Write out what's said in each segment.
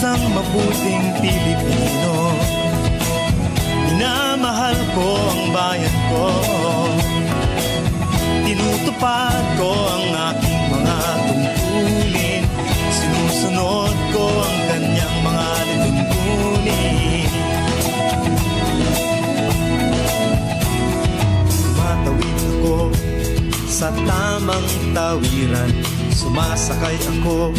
isang mabuting Pilipino. Minamahal ko ang bayan ko, tinutupad ko ang aking mga tungkulin, sinusunod ko ang kanyang mga lituntunin. Tumatawid ako sa tamang tawiran, sumasakay ako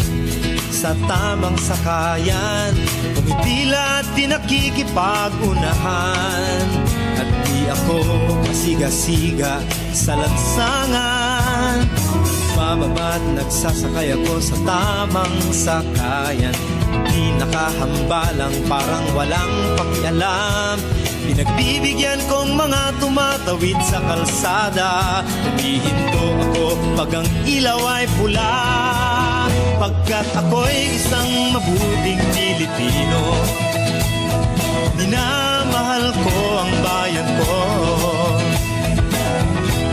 sa tamang sakayan, pumipila at di nakikipag-unahan, at di ako masiga-siga sa lansangan. Bababa't nagsasakay ako sa tamang sakayan, di nakahambalang parang walang pakialam. Pinagbibigyan kong mga tumatawid sa kalsada, humihinto ako pag ang ilaw ay pula, pagkat ako'y isang mabuting Pilipino. Minamahal ko ang bayan ko,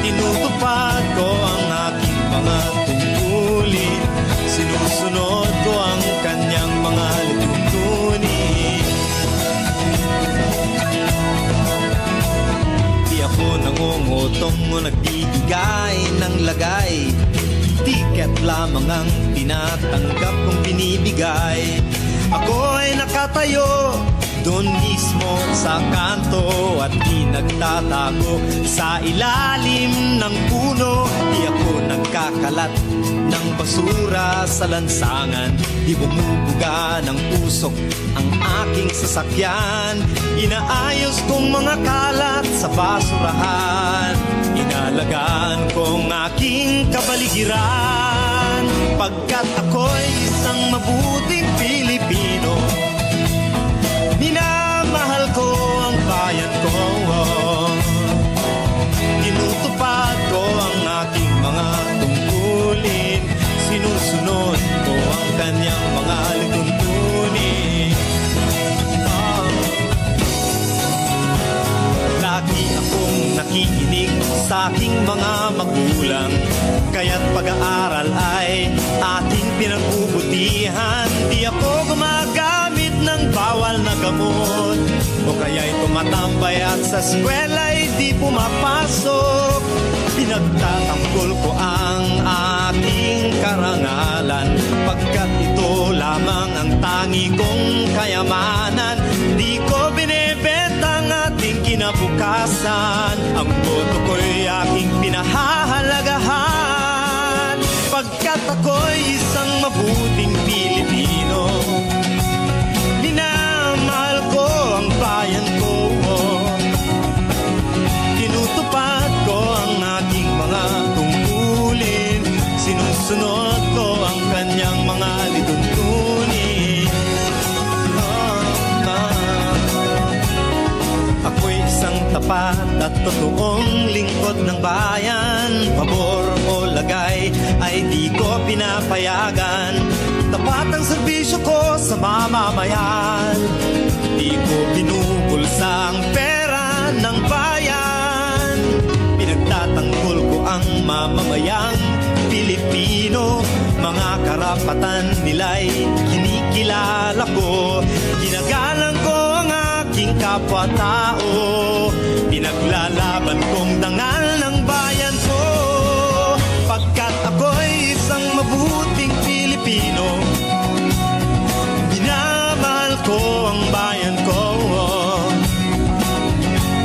tinutupad ko ang aking mga tungkulin, sinusunod ko ang kanyang mga lituntunin. Di ako nangungutong o nagbibigay ng lagay, tiket lamang ang tinatanggap kong binibigay. Ako ay nakatayo doon mismo sa kanto at di nagtatago sa ilalim ng puno. Di ako nagkakalat ng basura sa lansangan, di bumubuga ng usok ang aking sasakyan. Inaayos kong mga kalat sa basurahan, inalagaan kong aking kapaligiran, pagkat ako'y isang mabuting Pilipino. Minamahal ko ang bayan ko, tinutupad ko ang aking mga tungkulin, sinusunod ko ang kanyang mga lituntunin. Lagi akong nakikinig sa aking mga magulang, kaya't pag-aaral ay ating pinagbubutihan. Di ako gumagamit ng bawal na gamot, o kaya'y tumatambay at sa eskwela'y di pumapasok. Pinagtatanggol ko ang aking karangalan, pagkat ito lamang ang tangi kong kayamanan. Di ko binebenta ang ating kinabukasan, ang boto ko'y aking pinahahalagahan, pagkat ako'y isang mabuting Pilipino. Minamahal ko ang bayan ko, tinutupad ko ang aking mga tungkulin, sinusunod ko ang kanyang mga lituntunin. Ako'y isang tapat at totoong lingkod ng bayan, pabor o lagay ay di ko pinapayagan. Tapat ang serbisyo ko sa mamamayan, di ko binubulsa ang pera ng bayan. Pinagtatanggol ko ang mamamayang Pilipino, mga karapatan nila'y kinikilala ko. Ginagalang ko ang aking kapwa-tao, pinaglalaban kong dangal ng bayan ko, pagkat ako'y isang mabuting Pilipino. Minamahal ko ang bayan ko,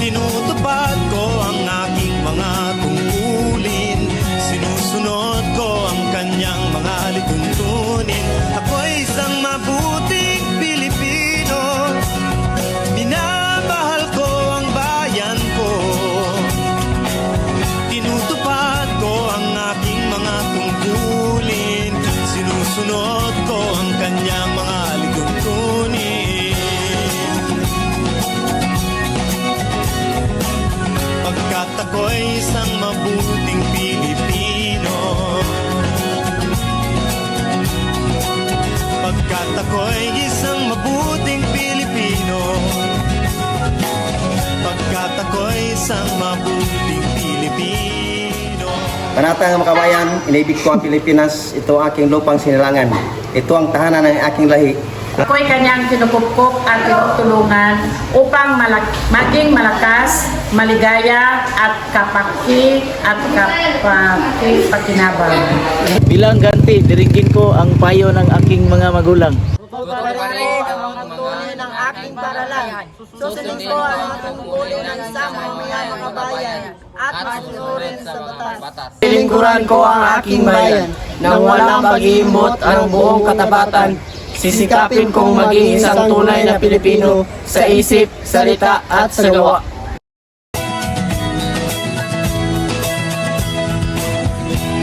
tinutupad ko ang aking mga tungkulin, sinusunod ko ang kanyang mga lituntunin. Ako'y isang mabuting Pilipino, minamahal ko ang bayan ko, tinutupad ko ang aking mga tungkulin, sinusunod ko ang kanyang mga lituntunin. Pagkat ako'y isang mabuting Pilipino, pagkat ako'y isang mabuting Pilipino, pagkat ako'y isang mabuting Pilipino. Panatang mga kabayan, inibig ko ang Pilipinas, ito ang aking lupang sinilangan. Ito ang tahanan ng aking lahi. Ako'y kanyang kinukupkup at tinutulungan upang maging malakas, maligaya at kapaki-pakinabang. Bilang ganti, diringgin ko ang payo ng aking mga magulang. Pagpaparinig ang mga tunay ng aking paralan. Susundin ko ang mga tungkulin ng isang mamayang makabayan at masunurin sa batas. Lingkuran ko ang aking bayan nang walang pag-iimbot ang buong katapatan. Sisikapin kong maging isang tunay na Pilipino sa isip, salita at sa gawa.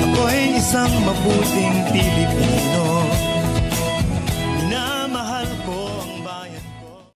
Ako'y isang mabuting Pilipino.